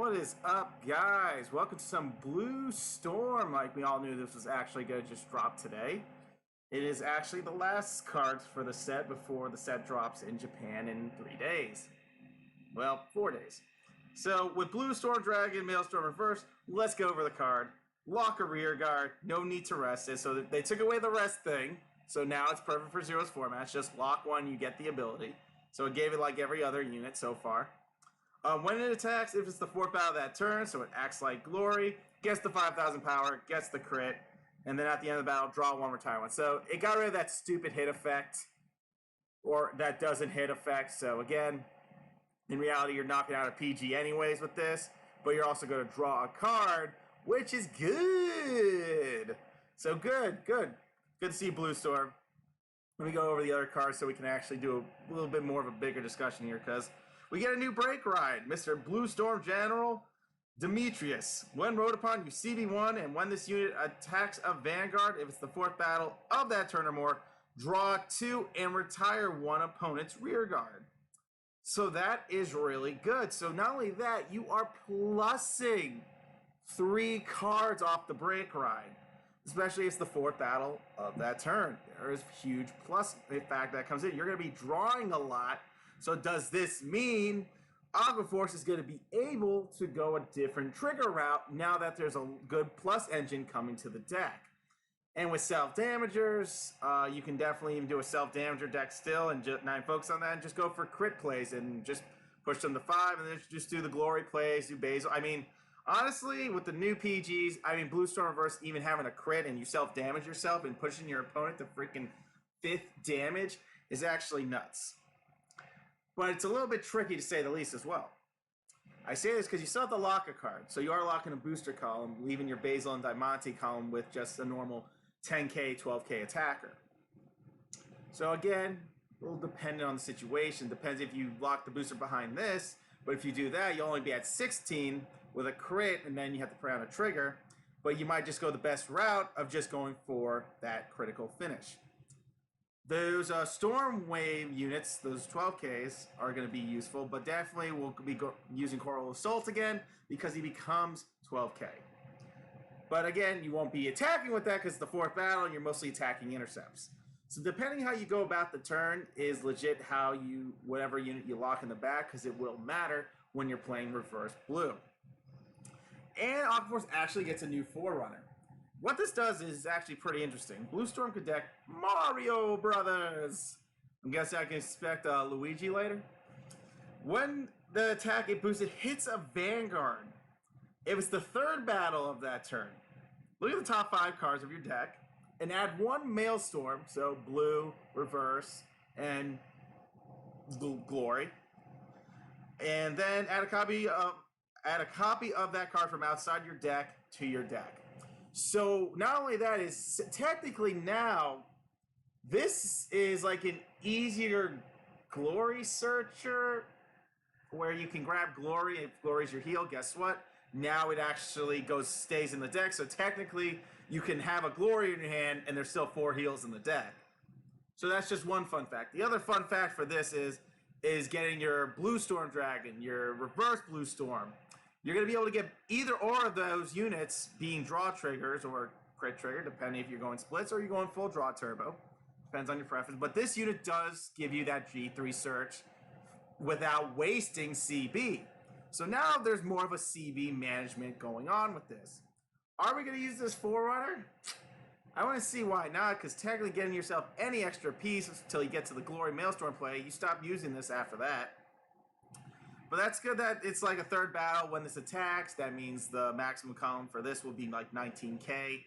What is up, guys? Welcome to some Blue Storm. Like we all knew this was actually going to just drop today. It is actually the last cards for the set before the set drops in Japan in 3 days. Well, 4 days. So with Blue Storm Dragon, Maelstrom Reverse, let's go over the card. Lock a rear guard, no need to rest it. So they took away the rest thing. So now it's perfect for Zero's formats. Just lock one, you get the ability. So it gave it like every other unit so far. When it attacks, if it's the 4th battle of that turn, so it acts like Glory, gets the 5,000 power, gets the crit, and then at the end of the battle, draw one, retire one. So it got rid of that stupid hit effect, or that doesn't hit effect. So again, in reality, you're knocking out a PG anyways with this, but you're also going to draw a card, which is good. So good to see Blue Storm. Let me go over the other cards so we can actually do a little bit more of a bigger discussion here, because we get a new break ride, Mr. Blue Storm General Demetrius. When rode upon, you CB1, and when this unit attacks a Vanguard, if it's the 4th battle of that turn or more, draw 2 and retire 1 opponent's rear guard. So that is really good. So not only that, you are plussing 3 cards off the break ride, especially if it's the 4th battle of that turn. There is huge plus fact that comes in. You're going to be drawing a lot. So does this mean Aqua Force is going to be able to go a different trigger route now that there's a good plus engine coming to the deck? And with self-damagers, you can definitely even do a self-damager deck still and just not focus on that and just go for crit plays and just push them to 5 and then just do the glory plays, do Basil. I mean, honestly, with the new PGs, Blue Storm Reverse even having a crit and you self-damage yourself and pushing your opponent to freaking 5th damage is actually nuts. But it's a little bit tricky to say the least as well. I say this because you still have to lock a card. So you are locking a booster column, leaving your Basil and Diamante column with just a normal 10k, 12k attacker. So again, a little dependent on the situation. Depends if you lock the booster behind this. But if you do that, you'll only be at 16 with a crit, and then you have to put on a trigger. But you might just go the best route of just going for that critical finish. Those Storm Wave units, those 12Ks, are going to be useful, but definitely we'll be using Coral Assault again because he becomes 12K. But again, you won't be attacking with that because it's the 4th battle and you're mostly attacking intercepts. So depending how you go about the turn is legit how you, whatever unit you lock in the back, because it will matter when you're playing Reverse Blue. And Aqua Force actually gets a new Forerunner. What this does is actually pretty interesting. Blue Storm could deck Mario Brothers. I'm guessing I can expect Luigi later. When the attack it boosted hits a Vanguard, if it's the 3rd battle of that turn, look at the top 5 cards of your deck and add 1 Maelstrom, so blue, reverse, and glory, and then add a copy of that card from outside your deck to your deck. So not only that is technically now this is like an easier glory searcher where you can grab glory. If glory's your heal, guess what? Now it actually stays in the deck. So technically you can have a glory in your hand and there's still 4 heals in the deck. So that's just one fun fact. The other fun fact for this is getting your Blue Storm Dragon, your reverse Blue Storm. You're going to be able to get either or of those units being draw triggers or crit trigger, depending if you're going splits or you're going full draw turbo. Depends on your preference. But this unit does give you that G3 search without wasting CB. So now there's more of a CB management going on with this. Are we going to use this Forerunner? I want to see why not, because technically getting yourself any extra piece until you get to the Glory Maelstrom play, you stop using this after that. But that's good that it's like a 3rd battle when this attacks. That means the maximum column for this will be like 19k.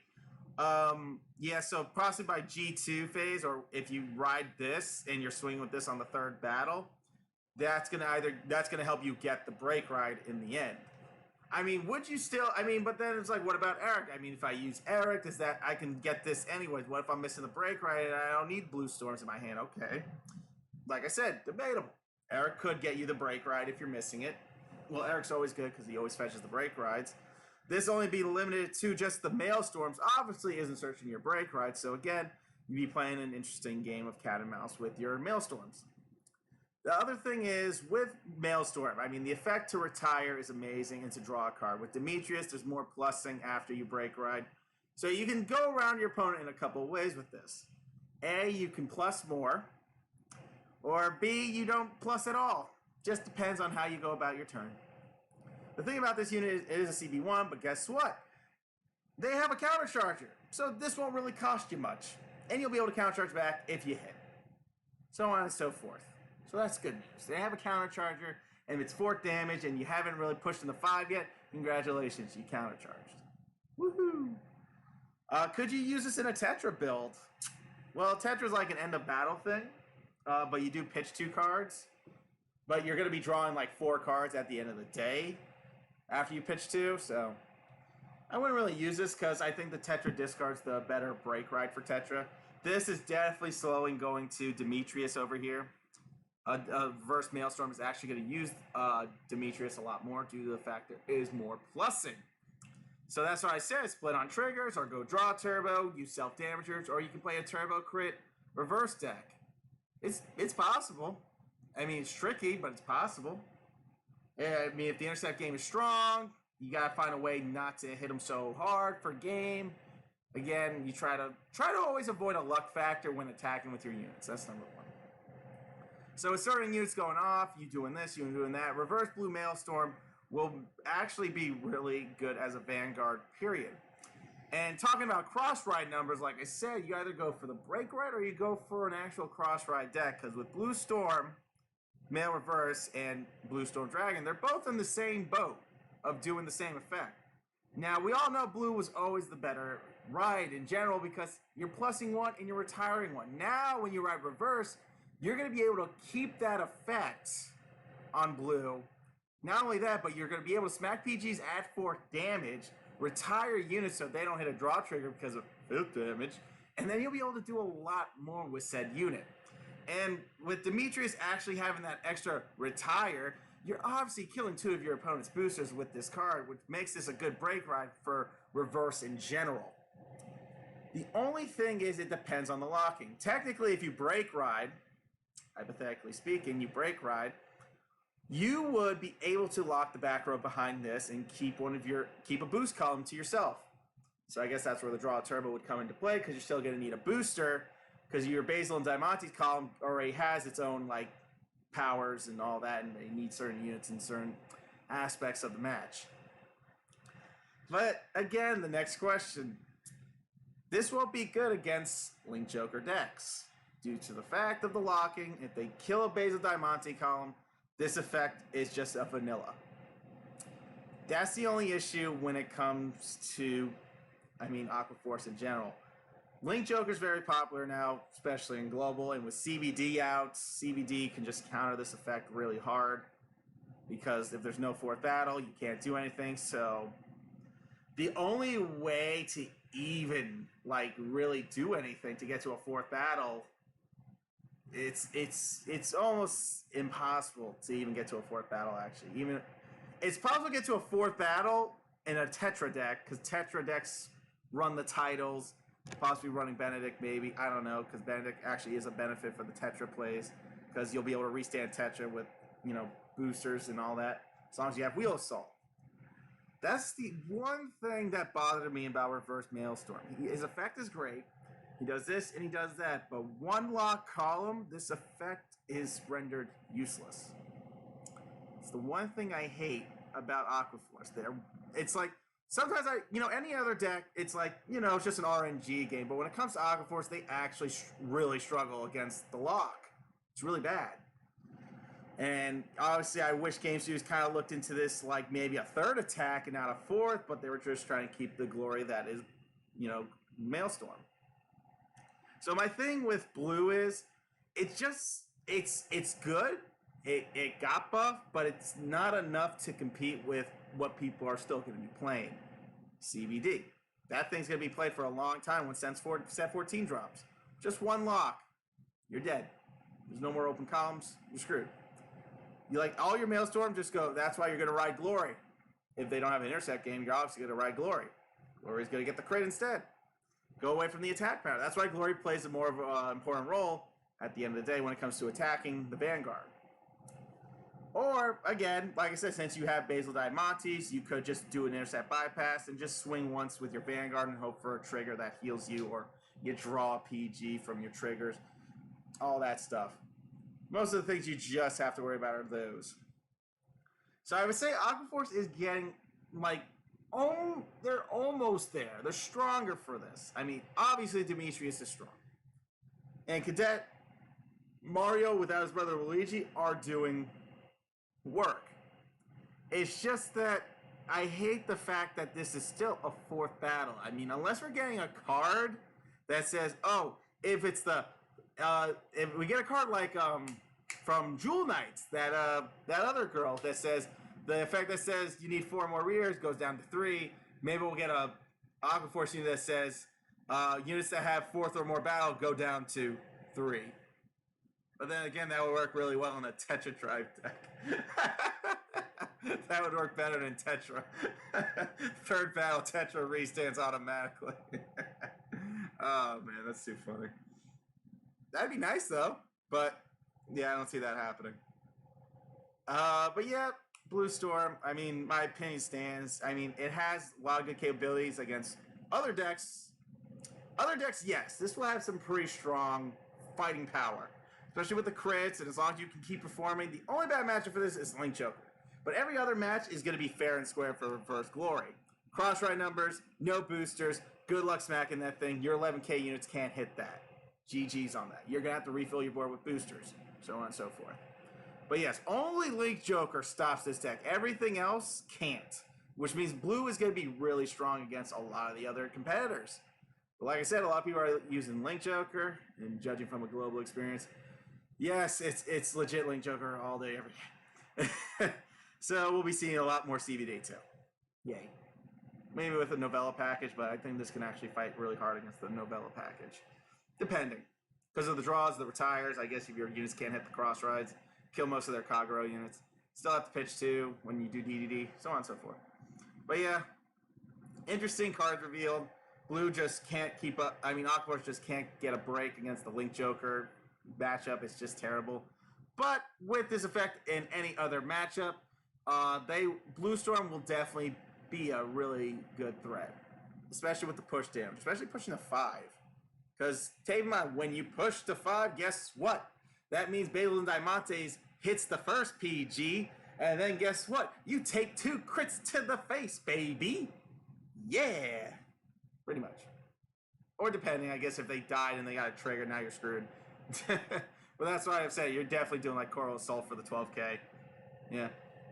Yeah, so possibly by G2 phase, or if you ride this and you're swinging with this on the 3rd battle, that's gonna help you get the break ride in the end. Would you still? But then it's like, what about Eric? If I use Eric, is that I can get this anyways? What if I'm missing the break ride and I don't need Blue Storms in my hand? Okay, like I said, debatable. Eric could get you the break ride if you're missing it. Well, Eric's always good because he always fetches the break rides. This only be limited to just the Maelstorms. Obviously isn't searching your break ride. So again, you'd be playing an interesting game of cat and mouse with your Maelstorms. The other thing is with Maelstrom, I mean, the effect to retire is amazing and to draw a card. With Demetrius, there's more plussing after you break ride. So you can go around your opponent in a couple of ways with this. A, you can plus more, or B, you don't plus at all. Just depends on how you go about your turn. The thing about this unit is it is a CB1, but guess what? They have a countercharger, so this won't really cost you much. And you'll be able to countercharge back if you hit. So on and so forth. So that's good news. They have a countercharger, and if it's 4th damage and you haven't really pushed in the 5 yet, congratulations, you countercharged. Woohoo! Could you use this in a Tetra build? Well, Tetra's like an end of battle thing, but you do pitch 2 cards. But you're going to be drawing like 4 cards at the end of the day after you pitch 2, so I wouldn't really use this because I think the Tetra discard's the better break ride for Tetra. This is definitely slowing going to Demetrius over here. Verse Maelstrom is actually going to use Demetrius a lot more due to the fact there is more plussing. So that's why I said split on triggers or go draw turbo, use self-damagers, or you can play a turbo crit reverse deck. It's possible. I mean, it's tricky, but it's possible. I mean, if the intercept game is strong, you got to find a way not to hit them so hard for game. Again, you try to always avoid a luck factor when attacking with your units. That's number 1. So with certain units going off, you doing this, you doing that. Reverse Blue Maelstrom will actually be really good as a Vanguard, period. And talking about cross-ride numbers, like I said, you either go for the break ride or you go for an actual cross-ride deck. Because with Blue Storm, Mail Reverse, and Blue Storm Dragon, they're both in the same boat of doing the same effect. Now, we all know Blue was always the better ride in general because you're plussing 1 and you're retiring 1. Now, when you ride Reverse, you're going to be able to keep that effect on Blue. Not only that, but you're going to be able to smack PGs at 4th damage, retire units so they don't hit a draw trigger because of 5th damage, and then you'll be able to do a lot more with said unit. And with Demetrius actually having that extra retire, you're obviously killing 2 of your opponent's boosters with this card, which makes this a good break ride for Reverse in general. The only thing is it depends on the locking. Technically, if you break ride, hypothetically speaking, you break ride, you would be able to lock the back row behind this and keep a boost column to yourself. So I guess that's where the draw turbo would come into play because you're still going to need a booster because your Basil and Diamante's column already has its own like powers and all that, and they need certain units in certain aspects of the match. But again, the next question. This won't be good against Link Joker decks due to the fact of the locking. If they kill a Basil Diamante column, this effect is just a vanilla. That's the only issue when it comes to, Aqua Force in general. Link Joker's very popular now, especially in Global, and with CBD out, CBD can just counter this effect really hard because if there's no 4th battle, you can't do anything. So the only way to even really do anything to get to a 4th battle, it's almost impossible to even get to a 4th battle. Actually, it's possible to get to a 4th battle in a Tetra deck because Tetra decks run the titles. Possibly running Benedict, maybe. I don't know, because Benedict actually is a benefit for the Tetra plays, because you'll be able to restand Tetra with, boosters and all that, as long as you have Wheel Assault. That's the one thing that bothered me about Reverse Maelstrom. His effect is great. He does this and he does that, but one lock column, this effect is rendered useless. It's the one thing I hate about Aqua Force. It's like, sometimes any other deck, it's like, it's just an RNG game. But when it comes to Aqua Force, they actually really struggle against the lock. It's really bad. And obviously, I wish Game Studios kind of looked into this like maybe a 3rd attack and not a 4th, but they were just trying to keep the glory that is, Maelstrom. So my thing with Blue is, it's good. It got buffed, but it's not enough to compete with what people are still going to be playing. CBD. That thing's going to be played for a long time when set 14 drops. Just one lock. You're dead. There's no more open columns. You're screwed. You like all your Maelstrom, just go, that's why you're going to ride Glory. If they don't have an intercept game, you're obviously going to ride Glory. Glory's going to get the crit instead. Go away from the attack power. That's why Glory plays a more of an important role at the end of the day when it comes to attacking the Vanguard. Or, again, like I said, since you have Basal Diamantes, you could just do an intercept bypass and just swing once with your Vanguard and hope for a trigger that heals you, or you draw a PG from your triggers. All that stuff. Most of the things you just have to worry about are those. So I would say Aquaforce is getting, like, they're almost there. They're stronger for this. I mean, obviously Demetrius is strong. And Cadet, Mario without his brother Luigi are doing work. It's just that I hate the fact that this is still a fourth battle. I mean, unless we're getting a card that says, oh, if it's the if we get a card like from Jewel Knights, that other girl that says the effect that says you need 4 more readers goes down to 3. Maybe we'll get a Aquaforce unit that says units that have 4th or more battle go down to 3. But then again, that would work really well in a Tetra Drive deck. That would work better than Tetra. 3rd battle, Tetra restands automatically. Oh man, that's too funny. That'd be nice though, but yeah, I don't see that happening. But yeah, Blue Storm, I mean, my opinion stands. I mean, it has a lot of good capabilities against other decks. Other decks, yes, this will have some pretty strong fighting power. Especially with the crits, and as long as you can keep performing. The only bad matchup for this is Link Joker. But every other match is going to be fair and square for Reverse Glory. Cross-ride numbers, no boosters, good luck smacking that thing. Your 11k units can't hit that. GG's on that. You're going to have to refill your board with boosters, so on and so forth. But yes, only Link Joker stops this deck. Everything else can't. Which means Blue is going to be really strong against a lot of the other competitors. But like I said, a lot of people are using Link Joker, and judging from a global experience, yes, it's legit Link Joker all day, every day. So we'll be seeing a lot more CVD too. Yay. Maybe with a Novella package, but I think this can actually fight really hard against the Novella package. Depending. Because of the draws, the retires, I guess if your units can't hit the cross rides, kill most of their Kagero units. Still have to pitch 2 when you do DDD, so on and so forth. But yeah, interesting cards revealed. Blue just can't keep up. I mean, Aquaforce just can't get a break against the Link Joker matchup. It's just terrible. But with this effect in any other matchup, Blue Storm will definitely be a really good threat, especially with the push damage, especially pushing to 5. Because take in mind, when you push to 5, guess what? That means Basal Diamantes hits the first PG, and then guess what? You take 2 crits to the face, baby. Yeah, pretty much. Or depending, I guess if they died and they got a trigger, now you're screwed. But that's why I've said you're definitely doing like Coral Assault for the 12k. Yeah,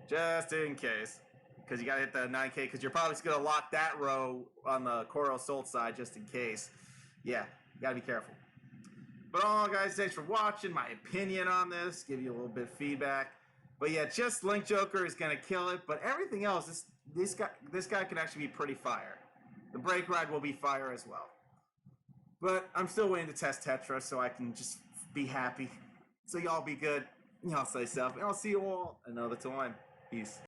just in case. Because you got to hit the 9k, because you're probably just going to lock that row on the Coral Assault side just in case. Yeah, you got to be careful. But all guys, thanks for watching. My opinion on this, give you a little bit of feedback. But yeah, just Link Joker is going to kill it. But everything else, this guy can actually be pretty fire. The Break Ride will be fire as well. But I'm still waiting to test Tetra so I can just be happy. So y'all be good. Y'all stay safe. And I'll see you all another time. Peace.